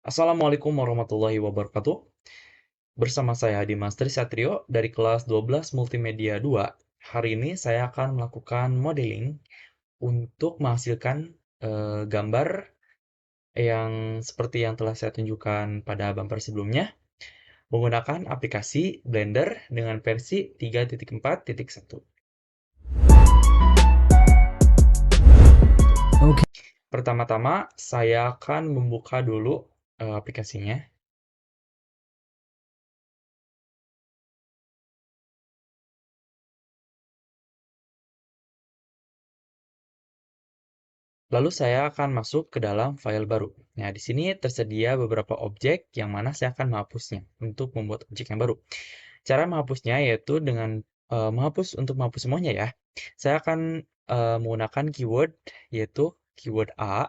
Assalamualaikum warahmatullahi wabarakatuh. Bersama saya Dimas Trisatrio dari kelas 12 Multimedia 2. Hari ini saya akan melakukan modeling untuk menghasilkan gambar yang seperti yang telah saya tunjukkan pada bumper sebelumnya menggunakan aplikasi Blender dengan versi 3.4.1. Oke. Pertama-tama saya akan membuka dulu aplikasinya. Lalu saya akan masuk ke dalam file baru. Nah, di sini tersedia beberapa objek yang mana saya akan menghapusnya untuk membuat objek yang baru. Cara menghapusnya yaitu dengan untuk menghapus semuanya ya. Saya akan menggunakan keyword yaitu keyword A,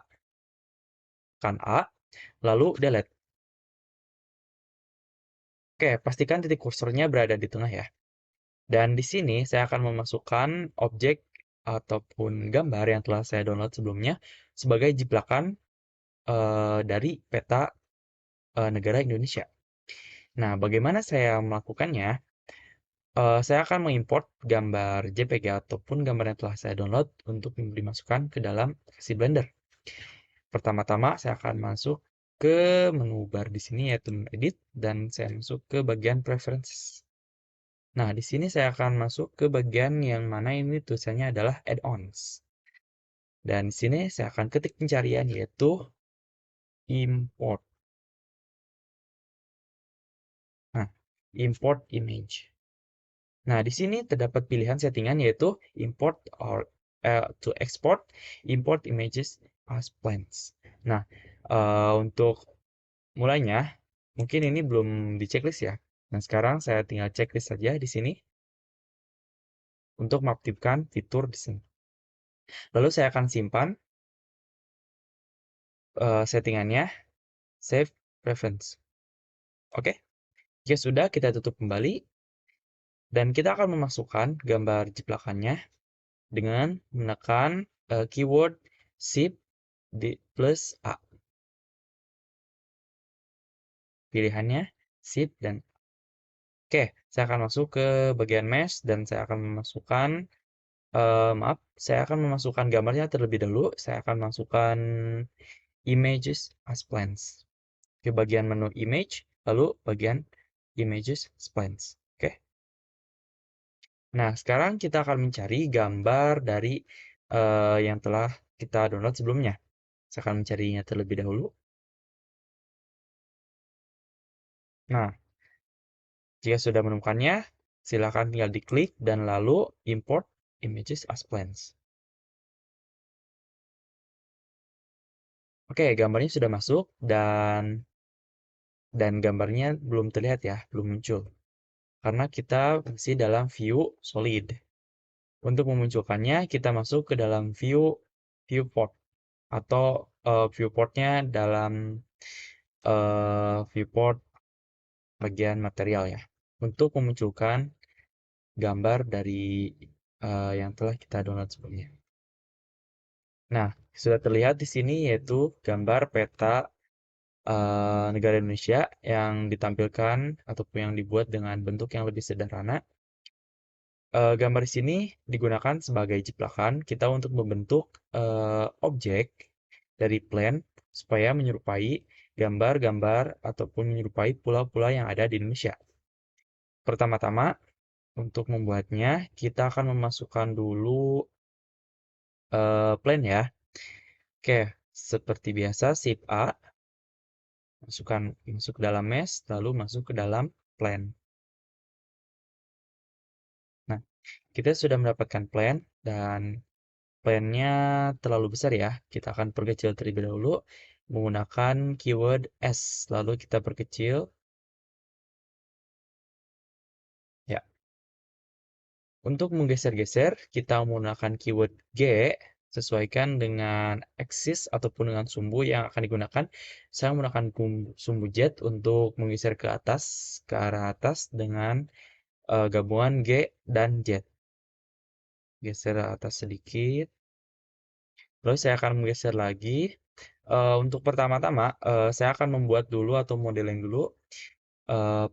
lalu delete. Oke, pastikan titik kursornya berada di tengah ya. Dan di sini saya akan memasukkan objek ataupun gambar yang telah saya download sebelumnya sebagai jiplakan dari peta negara Indonesia. Nah, bagaimana saya melakukannya? Saya akan mengimport gambar JPG ataupun gambar yang telah saya download untuk dimasukkan ke dalam aplikasi Blender. Pertama-tama saya akan masuk ke menu bar di sini yaitu Edit dan saya masuk ke bagian Preferences. Nah, di sini saya akan masuk ke bagian yang mana ini tulisannya adalah Add-ons. Dan di sini saya akan ketik pencarian yaitu Import. Nah, Import Image. Nah, di sini terdapat pilihan settingan yaitu to export, import images as plans. Nah, untuk mulainya, mungkin ini belum di checklist ya. Nah, sekarang saya tinggal checklist saja di sini untuk mengaktifkan fitur di sini. Lalu saya akan simpan settingannya, save preference. Oke, jika sudah kita tutup kembali dan kita akan memasukkan gambar jiplakannya dengan menekan keyword shift plus A. Pilihannya shift dan oke, saya akan masuk ke bagian mesh dan saya akan memasukkan saya akan memasukkan gambarnya terlebih dahulu. Saya akan masukkan images as plans ke bagian menu image, lalu bagian images as plans. Oke. Nah, sekarang kita akan mencari gambar dari yang telah kita download sebelumnya. Saya akan mencarinya terlebih dahulu. Nah, jika sudah menemukannya, silakan tinggal diklik dan lalu import images as plans. Oke, gambarnya sudah masuk dan gambarnya belum terlihat ya, belum muncul. Karena kita masih dalam view solid. Untuk memunculkannya, kita masuk ke dalam viewport atau viewportnya dalam viewport bagian material ya. Untuk memunculkan gambar dari yang telah kita download sebelumnya. Nah, sudah terlihat di sini yaitu gambar peta negara Indonesia yang ditampilkan ataupun yang dibuat dengan bentuk yang lebih sederhana. Gambar di sini digunakan sebagai jiplakan kita untuk membentuk objek dari plan supaya menyerupai gambar-gambar ataupun menyerupai pulau-pulau yang ada di Indonesia. Pertama-tama, untuk membuatnya kita akan memasukkan dulu plan ya. Oke, seperti biasa shift A, masuk ke dalam mesh, lalu masuk ke dalam plan. Nah, kita sudah mendapatkan plan dan plan-nya terlalu besar ya. Kita akan perkecil terlebih dahulu menggunakan keyword S. Lalu kita perkecil. Ya. Untuk menggeser-geser, kita menggunakan keyword G sesuaikan dengan axis ataupun dengan sumbu yang akan digunakan. Saya menggunakan sumbu Z untuk menggeser ke atas, ke arah atas dengan gabungan G dan Z. Geser atas sedikit. Lalu saya akan menggeser lagi Untuk pertama-tama, saya akan membuat dulu atau modeling dulu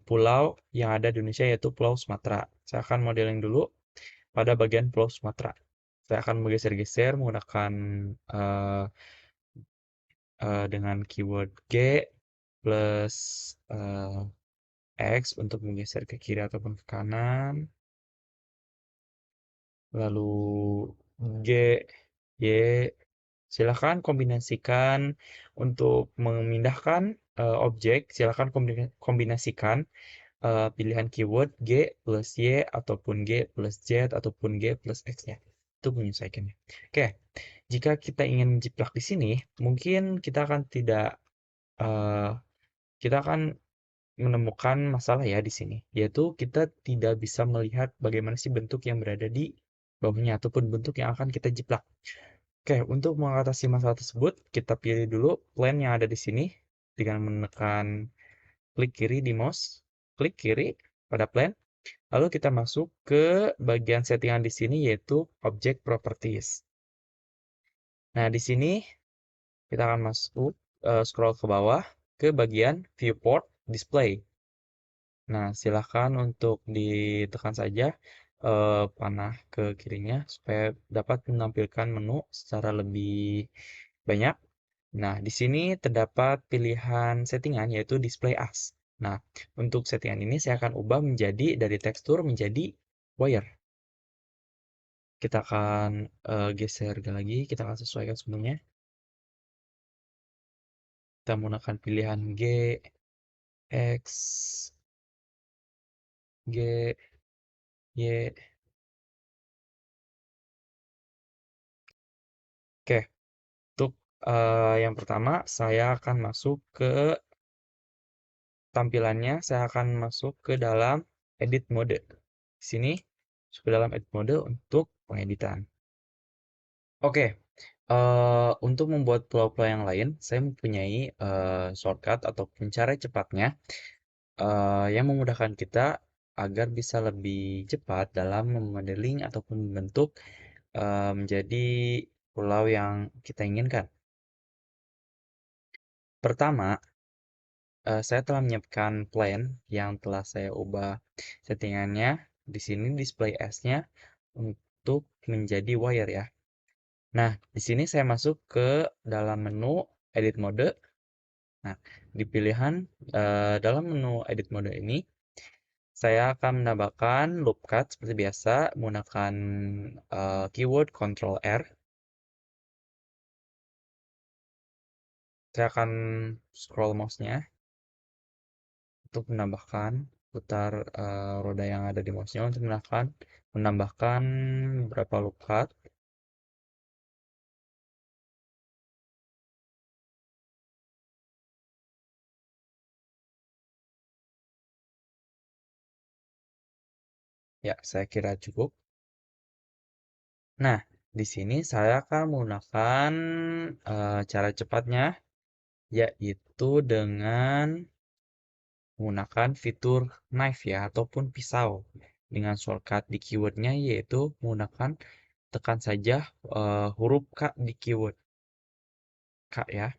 pulau yang ada di Indonesia yaitu Pulau Sumatera. Saya akan modeling dulu pada bagian Pulau Sumatera. Saya akan menggeser-geser menggunakan eh, dengan keyword G plus eh, X untuk menggeser ke kiri ataupun ke kanan. Lalu G, Y, silakan kombinasikan untuk memindahkan objek, silakan kombinasikan pilihan keyword G plus Y ataupun G plus Z ataupun G plus X-nya. Itu menyesuaikannya. Oke, jika kita ingin menjiplak di sini, mungkin kita akan tidak eh, kita akan menemukan masalah ya di sini, yaitu kita tidak bisa melihat bagaimana sih bentuk yang berada di bawahnya ataupun bentuk yang akan kita jiplak. Oke, untuk mengatasi masalah tersebut, kita pilih dulu plan yang ada di sini dengan menekan klik kiri di mouse, klik kiri pada plan, lalu kita masuk ke bagian settingan di sini yaitu Object Properties. Nah, di sini kita akan masuk scroll ke bawah ke bagian Viewport Display. Nah, silahkan untuk ditekan saja panah ke kirinya supaya dapat menampilkan menu secara lebih banyak. Nah, di sini terdapat pilihan settingan yaitu Display As. Nah, untuk settingan ini saya akan ubah menjadi dari tekstur menjadi wire. Kita akan geser lagi, kita akan sesuaikan sebenarnya. Kita menggunakan pilihan G, X, G, Y. Oke, untuk yang pertama, saya akan masuk ke tampilannya, saya akan masuk ke dalam edit mode. Di sini, masuk ke dalam edit mode untuk pengeditan. Oke, untuk membuat pulau-pulau yang lain, saya mempunyai shortcut ataupun cara cepatnya yang memudahkan kita agar bisa lebih cepat dalam memodeling ataupun membentuk menjadi pulau yang kita inginkan. Pertama, saya telah menyiapkan plan yang telah saya ubah settingannya. Di sini display S-nya untuk menjadi wire ya. Nah, di sini saya masuk ke dalam menu edit mode. Nah, di pilihan dalam menu edit mode ini, saya akan menambahkan loop cut seperti biasa menggunakan keyword Ctrl R. Saya akan scroll mouse-nya untuk menambahkan putar roda yang ada di mouse-nya untuk menambahkan beberapa loop cut. Ya, saya kira cukup. Nah, di sini saya akan menggunakan cara cepatnya, yaitu dengan menggunakan fitur knife ya, ataupun pisau. Dengan shortcut di keywordnya yaitu menggunakan tekan saja huruf K di keyword K ya.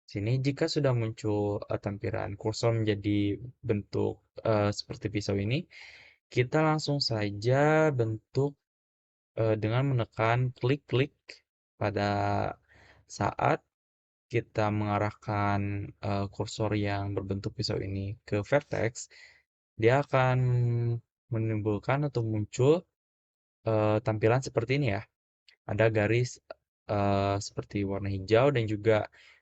Sini jika sudah muncul tampilan kursor menjadi bentuk seperti pisau ini, kita langsung saja bentuk dengan menekan klik-klik pada saat kita mengarahkan kursor yang berbentuk pisau ini ke vertex, dia akan menimbulkan atau muncul tampilan seperti ini ya. Ada garis seperti warna hijau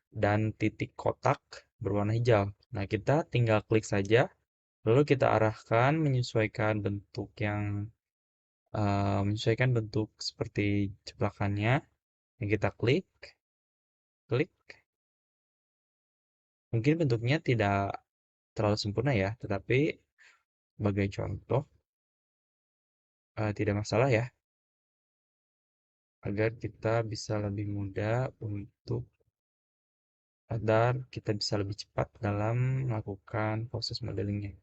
dan titik kotak berwarna hijau. Nah, kita tinggal klik saja, lalu kita arahkan menyesuaikan bentuk seperti jeplakannya. Yang kita klik, klik. Mungkin bentuknya tidak terlalu sempurna ya, tetapi sebagai contoh tidak masalah ya, agar kita bisa lebih mudah untuk agar kita bisa lebih cepat dalam melakukan proses modelingnya.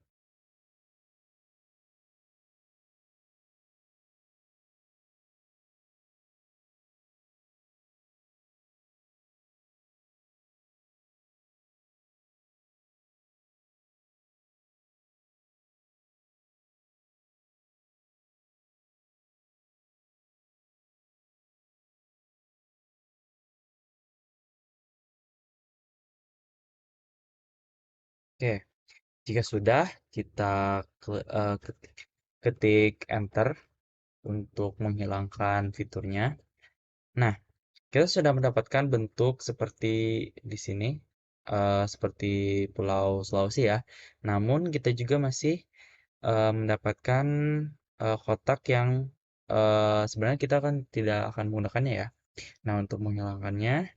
Oke, jika sudah, kita ketik enter untuk menghilangkan fiturnya. Nah, kita sudah mendapatkan bentuk seperti di sini, seperti Pulau Sulawesi ya. Namun kita juga masih mendapatkan kotak yang sebenarnya kita kan tidak akan menggunakannya ya. Nah, untuk menghilangkannya,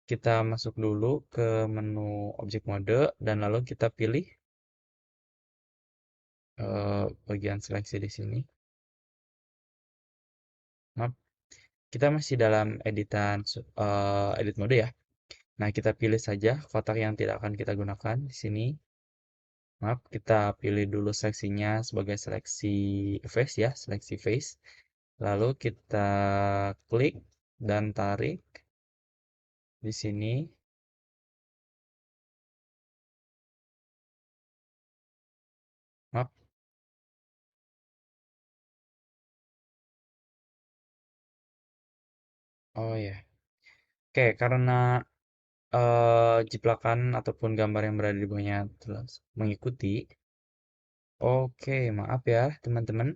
kita masuk dulu ke menu objek mode dan lalu kita pilih bagian seleksi di sini. Maaf, kita masih dalam edit mode ya. Nah, kita pilih saja kotak yang tidak akan kita gunakan di sini. Maaf, kita pilih dulu seleksinya sebagai seleksi face ya, seleksi face. Lalu kita klik dan tarik di sini. Maaf, oh ya. Oke, karena jiplakan ataupun gambar yang berada di bawahnya telah mengikuti. Oke, maaf ya, teman-teman.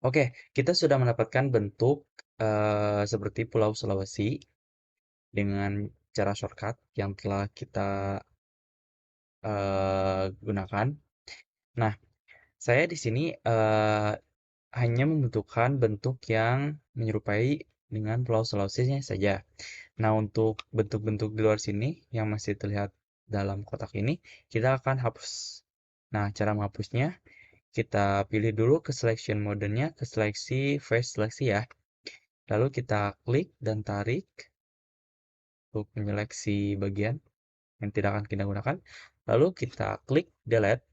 Oke, kita sudah mendapatkan bentuk seperti Pulau Sulawesi dengan cara shortcut yang telah kita gunakan. Nah, saya di sini hanya membutuhkan bentuk yang menyerupai dengan Pulau Sulawesi saja. Nah, untuk bentuk-bentuk di luar sini yang masih terlihat dalam kotak ini, kita akan hapus. Nah, cara menghapusnya, kita pilih dulu ke selection mode-nya, ke seleksi face seleksi ya. Lalu kita klik dan tarik untuk menyeleksi bagian yang tidak akan kita gunakan. Lalu kita klik delete,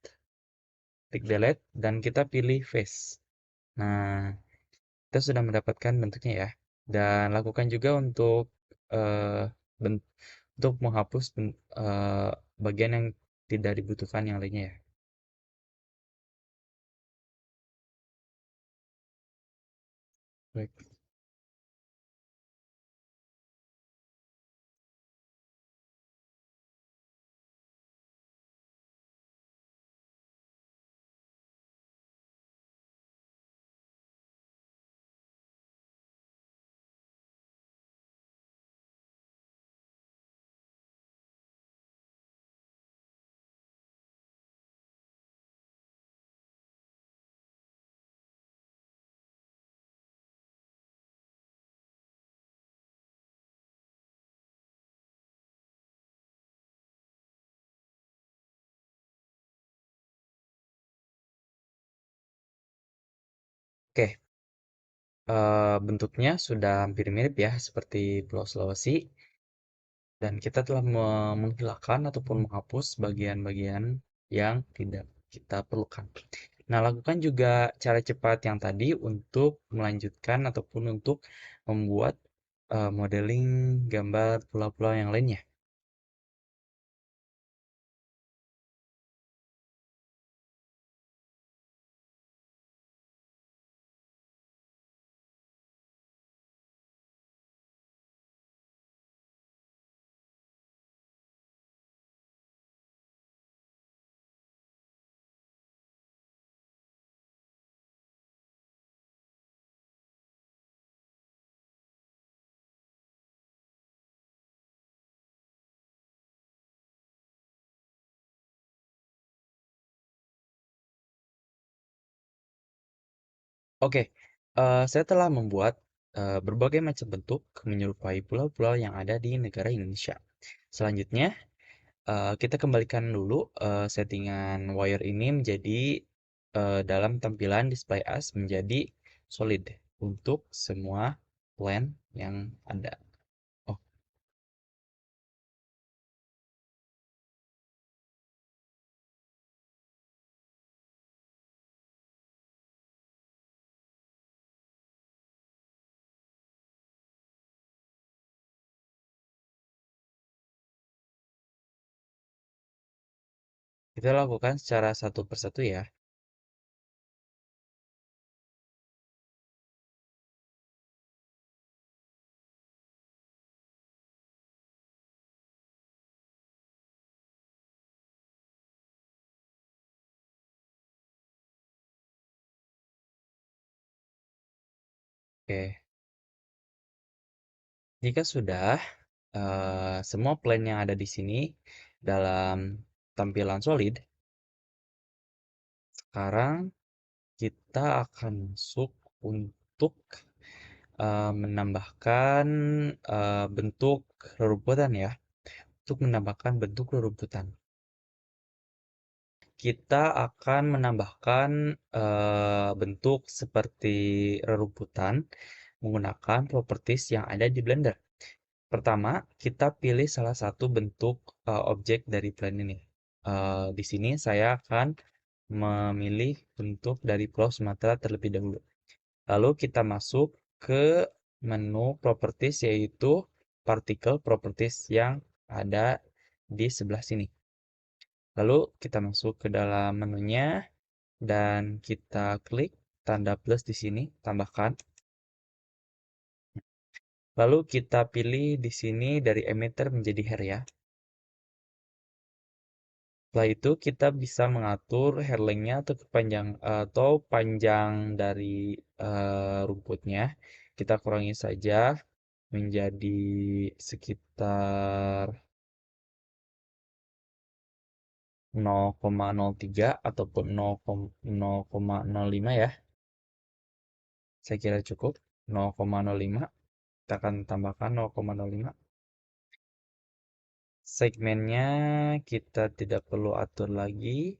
dan kita pilih face. Nah, kita sudah mendapatkan bentuknya ya. Dan lakukan juga untuk eh, untuk menghapus bagian yang tidak dibutuhkan yang lainnya ya. Baik. Oke, bentuknya sudah hampir mirip ya seperti Pulau Sulawesi dan kita telah menghilangkan ataupun menghapus bagian-bagian yang tidak kita perlukan. Nah, lakukan juga cara cepat yang tadi untuk melanjutkan ataupun untuk membuat modeling gambar pulau-pulau yang lainnya. Oke, saya telah membuat berbagai macam bentuk menyerupai pulau-pulau yang ada di negara Indonesia. Selanjutnya, kita kembalikan dulu settingan wire ini menjadi dalam tampilan display as menjadi solid untuk semua plan yang ada. Oh, Kita lakukan secara satu persatu ya. Oke, jika sudah, semua plan yang ada di sini dalam tampilan solid, sekarang kita akan masuk untuk menambahkan bentuk rerumputan ya. Untuk menambahkan bentuk rerumputan, kita akan menambahkan bentuk seperti rerumputan menggunakan properties yang ada di Blender. Pertama, kita pilih salah satu bentuk objek dari plan ini. Di sini saya akan memilih bentuk dari Pulau Sumatera terlebih dahulu. Lalu kita masuk ke menu properties yaitu particle properties yang ada di sebelah sini. Lalu kita masuk ke dalam menunya dan kita klik tanda plus di sini, tambahkan. Lalu kita pilih di sini dari emitter menjadi hair ya. Setelah itu kita bisa mengatur hair length-nya atau panjang dari rumputnya. Kita kurangi saja menjadi sekitar 0,03 ataupun 0,05 ya. Saya kira cukup 0,05. Kita akan tambahkan 0,05. Segmennya kita tidak perlu atur lagi,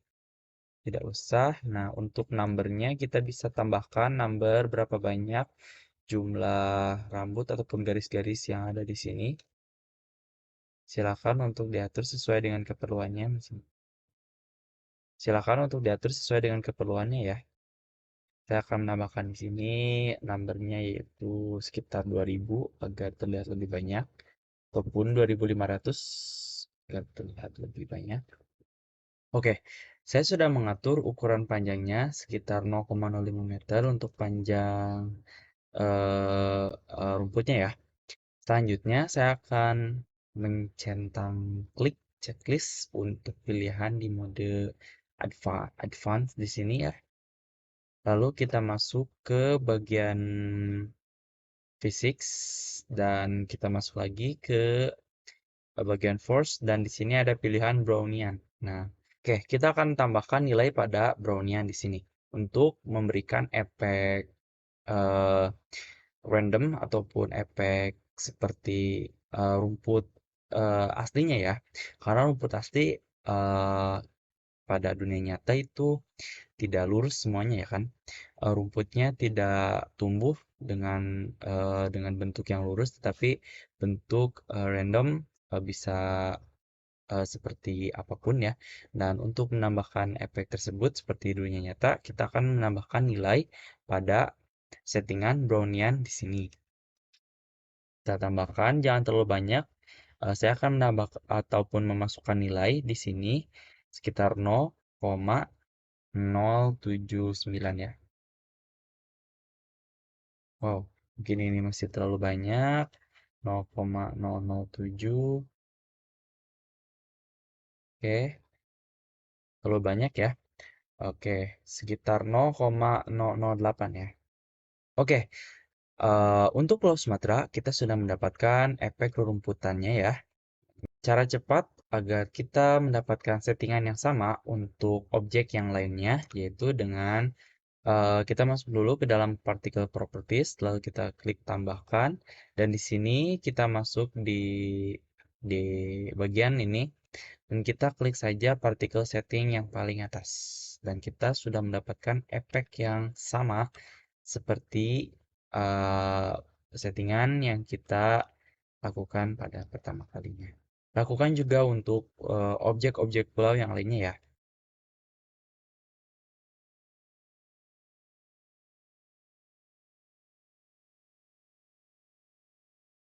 tidak usah. Nah, untuk numbernya kita bisa tambahkan number berapa banyak jumlah rambut ataupun garis-garis yang ada di sini. Silakan untuk diatur sesuai dengan keperluannya. Silakan untuk diatur sesuai dengan keperluannya ya. Saya akan menambahkan di sini numbernya yaitu sekitar 2000 agar terlihat lebih banyak ataupun 2500 agar terlihat lebih banyak. Oke, saya sudah mengatur ukuran panjangnya sekitar 0,05 meter untuk panjang rumputnya ya. Selanjutnya saya akan mencentang klik checklist untuk pilihan di mode advance di sini ya. Lalu kita masuk ke bagian physics dan kita masuk lagi ke bagian force dan di sini ada pilihan Brownian. Nah, oke, kita akan tambahkan nilai pada Brownian di sini untuk memberikan efek eh, random ataupun efek seperti rumput aslinya ya. Karena rumput asli eh, pada dunia nyata itu tidak lurus semuanya ya kan. Rumputnya tidak tumbuh dengan bentuk yang lurus, tetapi bentuk random bisa seperti apapun ya. Dan untuk menambahkan efek tersebut seperti dunia nyata, kita akan menambahkan nilai pada settingan Brownian di sini. Kita tambahkan jangan terlalu banyak. Saya akan menambah ataupun memasukkan nilai di sini sekitar 0,079 ya. Wow, mungkin ini masih terlalu banyak. 0,007. Oke, terlalu banyak ya. Oke, sekitar 0,008 ya. Oke, untuk Pulau Sumatera kita sudah mendapatkan efek rerumputannya ya. Cara cepat agar kita mendapatkan settingan yang sama untuk objek yang lainnya yaitu dengan kita masuk dulu ke dalam particle properties, lalu kita klik tambahkan, dan di sini kita masuk di bagian ini, dan kita klik saja particle setting yang paling atas, dan kita sudah mendapatkan efek yang sama seperti uh, settingan yang kita lakukan pada pertama kalinya. Lakukan juga untuk objek-objek pulau yang lainnya ya.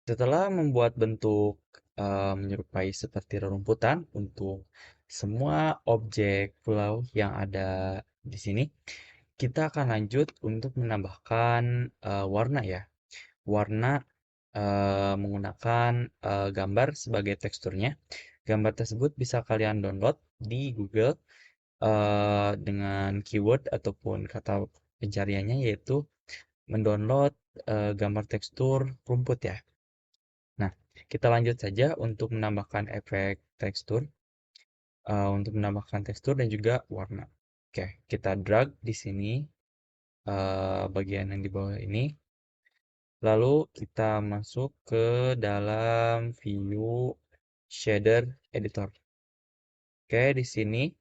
Setelah membuat bentuk menyerupai seperti rerumputan untuk semua objek pulau yang ada di sini. Kita akan lanjut untuk menambahkan warna ya. Warna menggunakan gambar sebagai teksturnya. Gambar tersebut bisa kalian download di Google dengan keyword ataupun kata pencariannya yaitu mendownload gambar tekstur rumput ya. Nah, kita lanjut saja untuk menambahkan efek tekstur, untuk menambahkan tekstur dan juga warna. Oke, kita drag di sini bagian yang di bawah ini. Lalu kita masuk ke dalam view shader editor. Oke, di sini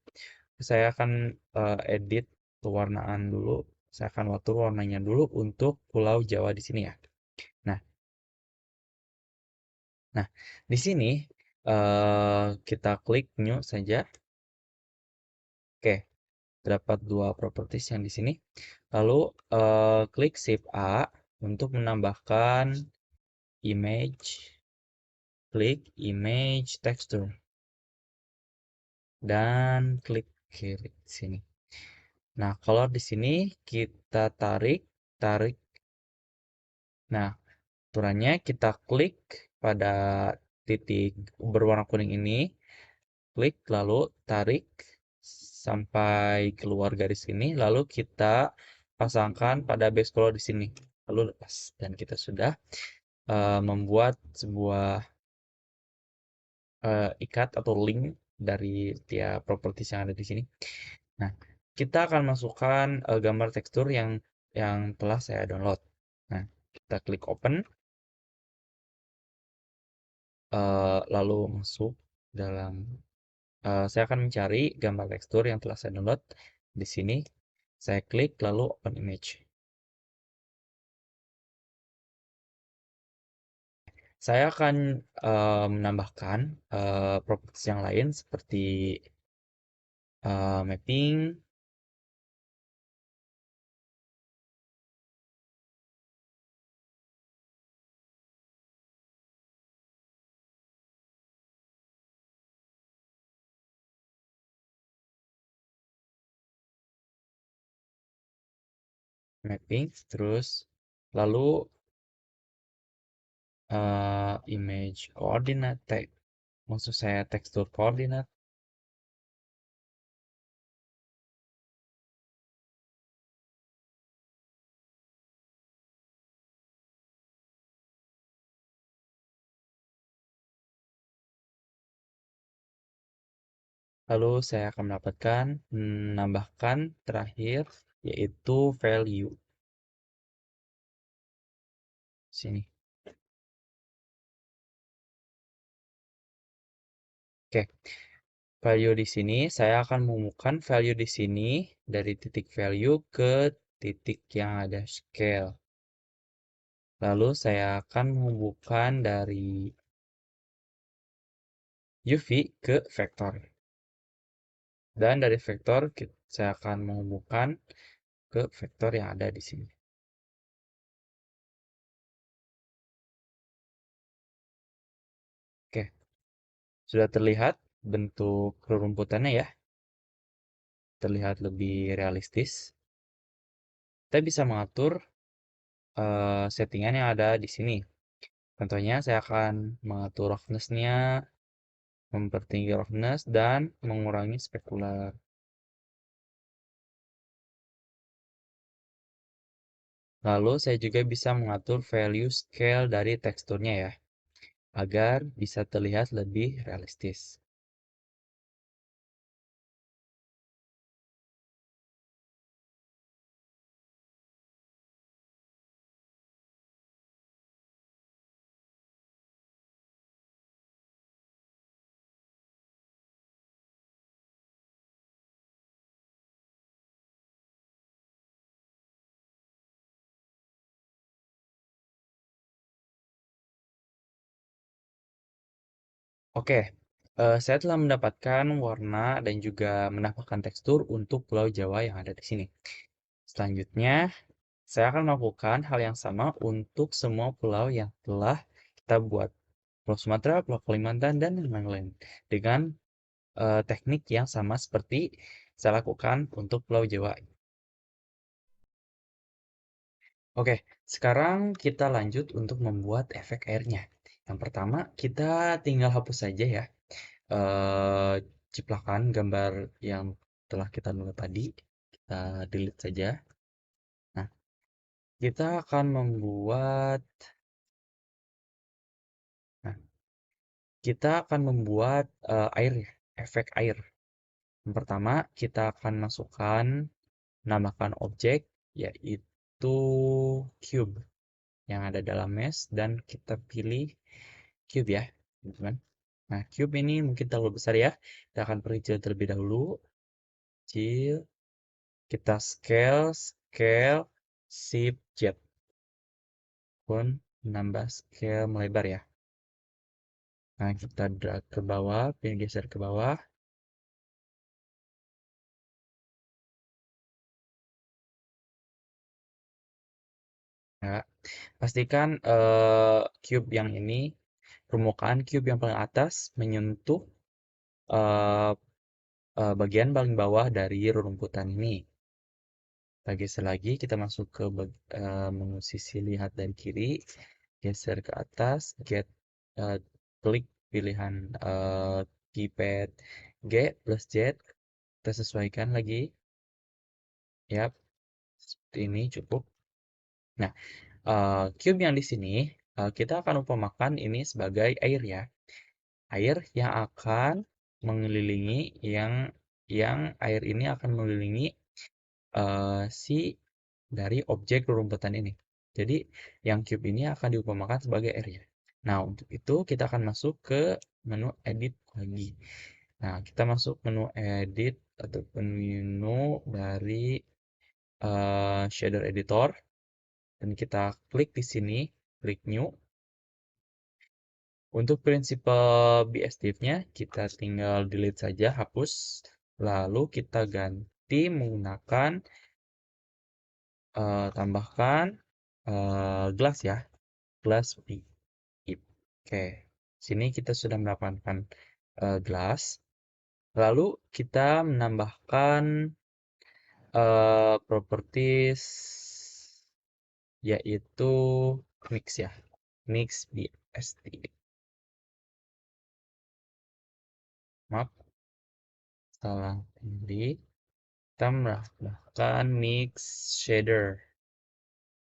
saya akan edit pewarnaan dulu. Saya akan atur warnanya dulu untuk Pulau Jawa di sini ya. Nah, nah di sini kita klik new saja. Oke, terdapat dua properties yang di sini. Lalu klik Shift A untuk menambahkan image, klik image texture dan klik kiri sini. Nah, kalau di sini kita tarik, tarik. Nah, aturannya kita klik pada titik berwarna kuning ini, klik lalu tarik sampai keluar garis ini, lalu kita pasangkan pada base color di sini, lalu lepas dan kita sudah membuat sebuah ikat atau link dari tiap properties yang ada di sini. Nah, kita akan masukkan gambar tekstur yang telah saya download. Nah, kita klik open, lalu masuk dalam. Saya akan mencari gambar tekstur yang telah saya download. Di sini, saya klik lalu open image. Saya akan menambahkan properties yang lain seperti mapping, terus lalu image coordinate, maksud saya tekstur koordinat, lalu saya akan menambahkan terakhir yaitu value sini. Oke, value di sini saya akan menemukan value di sini dari titik value ke titik yang ada scale. Lalu saya akan menghubungkan dari UV ke vektor. Dan dari vektor saya akan menghubungkan ke vektor yang ada di sini. Oke, sudah terlihat bentuk rerumputannya ya. Terlihat lebih realistis. Kita bisa mengatur settingan yang ada di sini. Contohnya saya akan mengatur roughness-nya, mempertinggi roughness, dan mengurangi spekular. Lalu saya juga bisa mengatur value scale dari teksturnya ya, agar bisa terlihat lebih realistis. Oke, saya telah mendapatkan warna dan juga menambahkan tekstur untuk Pulau Jawa yang ada di sini. Selanjutnya, saya akan melakukan hal yang sama untuk semua pulau yang telah kita buat. Pulau Sumatera, Pulau Kalimantan, dan lain-lain. Dengan teknik yang sama seperti saya lakukan untuk Pulau Jawa. Oke, sekarang kita lanjut untuk membuat efek airnya. Yang pertama, kita tinggal hapus saja ya eh, ciplakan gambar yang telah kita nulis tadi. Kita delete saja. Nah, kita akan membuat, nah, kita akan membuat air, efek air. Yang pertama, kita akan masukkan, menambahkan objek, yaitu cube yang ada dalam mesh, dan kita pilih cube ya, teman-teman. Nah, cube ini mungkin terlalu besar ya. Kita akan perkecil terlebih dahulu. Kecil. Kita scale, scale, shift, jet. Pun menambah scale melebar ya. Nah, kita drag ke bawah, pilih geser ke bawah. Nah, pastikan cube yang ini, permukaan cube yang paling atas menyentuh eh, bagian paling bawah dari rerumputan ini. Kita geser lagi, kita masuk ke menu sisi lihat dari kiri, geser ke atas, eh, klik pilihan keypad G plus Z, kita sesuaikan lagi, ya, seperti ini cukup. Nah, cube yang di sini kita akan upamakan ini sebagai air ya, air yang akan mengelilingi yang air ini akan mengelilingi si dari objek rerumputan ini. Jadi yang cube ini akan diupamakan sebagai area. Nah, untuk itu kita akan masuk ke menu edit lagi. Nah, kita masuk menu edit ataupun menu dari shader editor dan kita klik di sini, klik new. Untuk prinsipal BSDIF-nya kita tinggal delete saja, hapus. Lalu kita ganti menggunakan tambahkan gelas ya, gelas VIP. Oke, sini kita sudah mendapatkan gelas. Lalu kita menambahkan properties yaitu mix ya, mix BSD. Maaf, salah pilih. Kita menambahkan mix shader.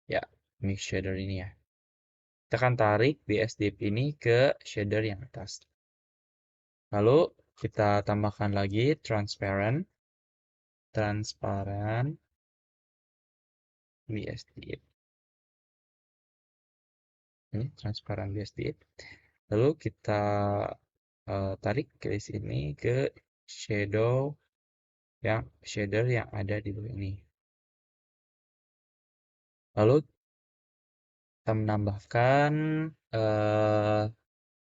Ya, mix shader ini ya. Kita akan tarik BSDIP ini ke shader yang atas. Lalu kita tambahkan lagi transparent, transparan BSDIP. Ini transparan BSDIP. Lalu kita tarik ke sini ke shader yang ada di bawah ini. Lalu kita menambahkan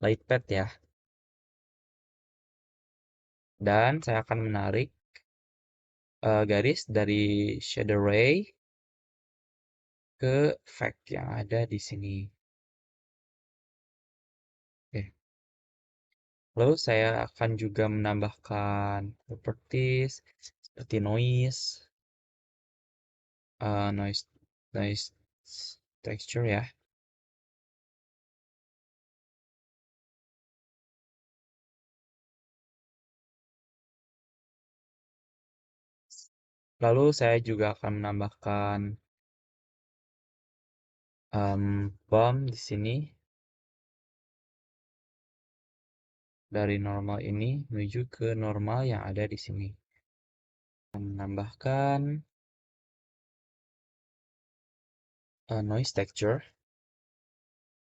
light pad ya. Dan saya akan menarik garis dari shader ray ke fact yang ada di sini. Oke. Lalu saya akan juga menambahkan properties seperti noise, noise, noise texture ya. Lalu saya juga akan menambahkan bump di sini dari normal ini menuju ke normal yang ada di sini. Menambahkan noise texture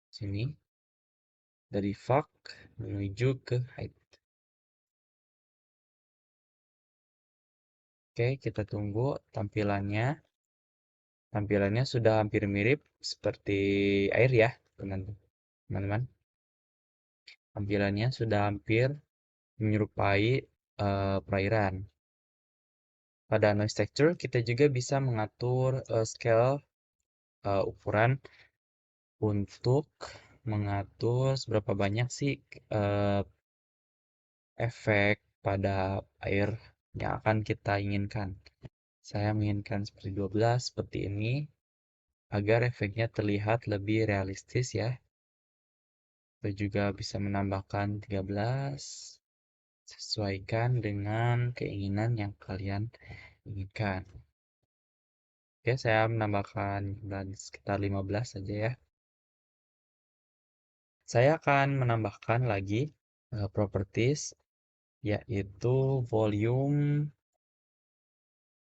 sini dari fog menuju ke height. Oke, kita tunggu tampilannya. Tampilannya sudah hampir mirip seperti air ya, teman-teman. Tampilannya sudah hampir menyerupai perairan. Pada noise texture, kita juga bisa mengatur scale ukuran untuk mengatur seberapa banyak sih eh, efek pada air yang akan kita inginkan. Saya menginginkan seperti 12 seperti ini agar efeknya terlihat lebih realistis ya. Kita juga bisa menambahkan 13 sesuaikan dengan keinginan yang kalian inginkan. Oke, saya menambahkan jumlah sekitar 15 saja ya. Saya akan menambahkan lagi properties yaitu volume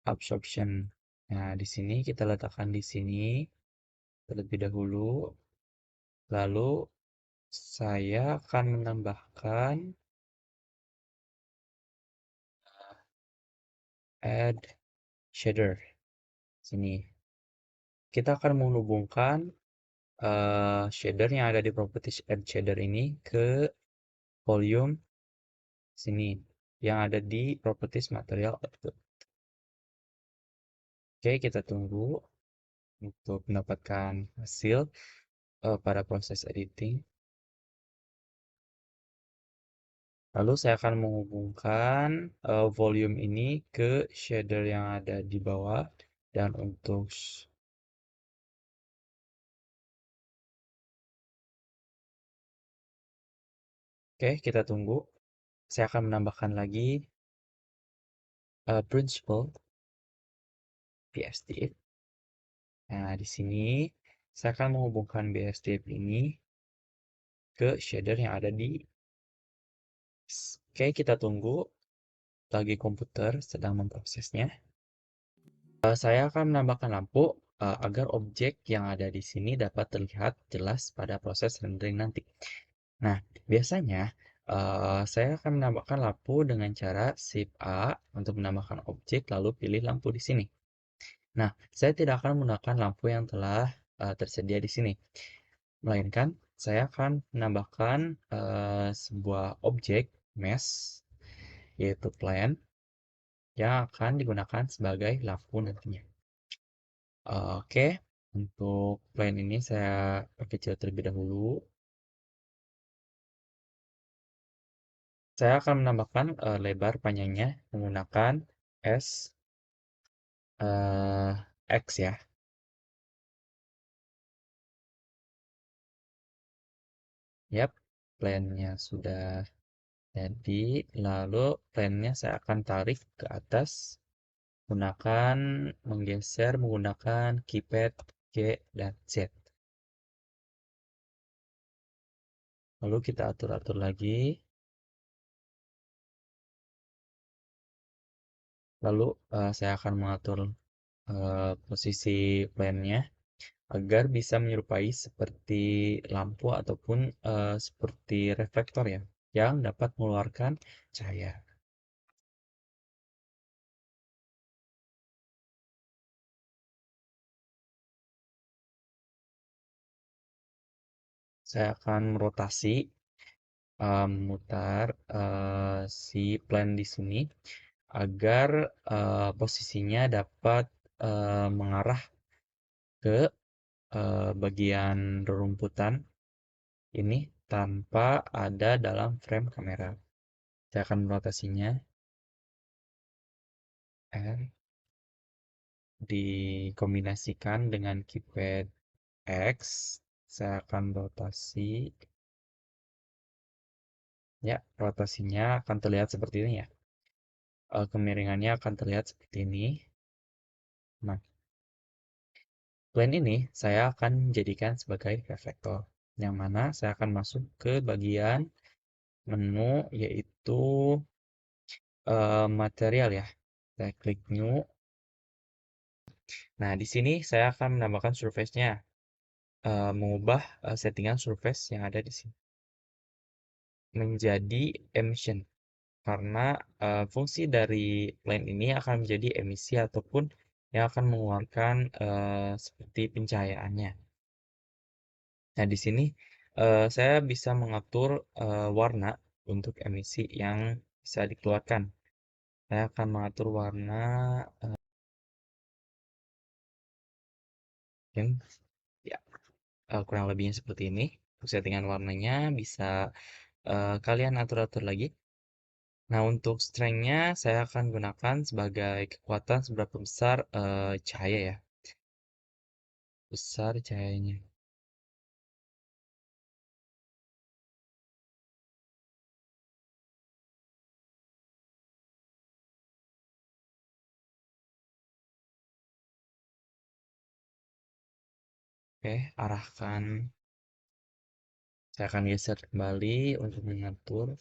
absorption. Nah, di sini kita letakkan di sini terlebih dahulu. Lalu saya akan menambahkan add shader. Sini. Kita akan menghubungkan shader yang ada di properties add shader ini ke volume sini yang ada di properties material output. Oke, kita tunggu untuk mendapatkan hasil pada proses editing. Lalu saya akan menghubungkan volume ini ke shader yang ada di bawah dan untuk oke, kita tunggu. Saya akan menambahkan lagi principal BSDF. Nah, di sini saya akan menghubungkan BSDF ini ke shader yang ada di oke, kita tunggu lagi komputer sedang memprosesnya. Saya akan menambahkan lampu agar objek yang ada di sini dapat terlihat jelas pada proses rendering nanti. Nah, biasanya saya akan menambahkan lampu dengan cara Shift A untuk menambahkan objek lalu pilih lampu di sini. Nah, saya tidak akan menggunakan lampu yang telah tersedia di sini, melainkan saya akan menambahkan sebuah objek mesh yaitu plane yang akan digunakan sebagai lampu nantinya. Oke, untuk plane ini saya perkecil terlebih dahulu. Saya akan menambahkan lebar panjangnya menggunakan S X ya. Yap, plannya sudah jadi. Lalu plannya saya akan tarik ke atas gunakan menggeser menggunakan keypad G dan Z. Lalu kita atur-atur lagi. Lalu saya akan mengatur posisi plannya agar bisa menyerupai seperti lampu ataupun seperti reflektor ya, yang dapat mengeluarkan cahaya. Saya akan merotasi, memutar si plan di sini agar posisinya dapat mengarah ke bagian rerumputan ini tanpa ada dalam frame kamera. Saya akan merotasinya R dikombinasikan dengan keypad X. Saya akan rotasi. Ya, rotasinya akan terlihat seperti ini ya. Kemiringannya akan terlihat seperti ini. Nah, plane ini saya akan jadikan sebagai reflektor. Yang mana saya akan masuk ke bagian menu yaitu material ya. Saya klik new. Nah, di sini saya akan menambahkan surface-nya. Mengubah settingan surface yang ada di sini menjadi emission karena fungsi dari plane ini akan menjadi emisi ataupun yang akan mengeluarkan seperti pencahayaannya. Nah, di sini saya bisa mengatur warna untuk emisi yang bisa dikeluarkan. Saya akan mengatur warna yang ya kurang lebihnya seperti ini. Untuk settingan warnanya bisa kalian atur-atur lagi. Nah, untuk strength-nya saya akan gunakan sebagai kekuatan seberapa besar cahaya ya. Besar cahayanya. Oke, arahkan. Saya akan geser kembali untuk mengatur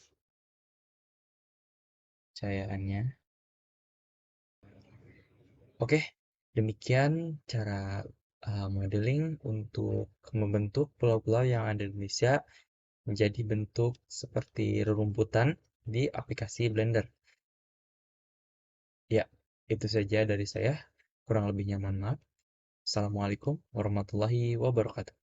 cahayaannya. Oke, demikian cara modeling untuk membentuk pulau-pulau yang ada di Indonesia menjadi bentuk seperti rerumputan di aplikasi Blender. Ya, itu saja dari saya. Kurang lebihnya mohon maaf. Assalamualaikum warahmatullahi wabarakatuh.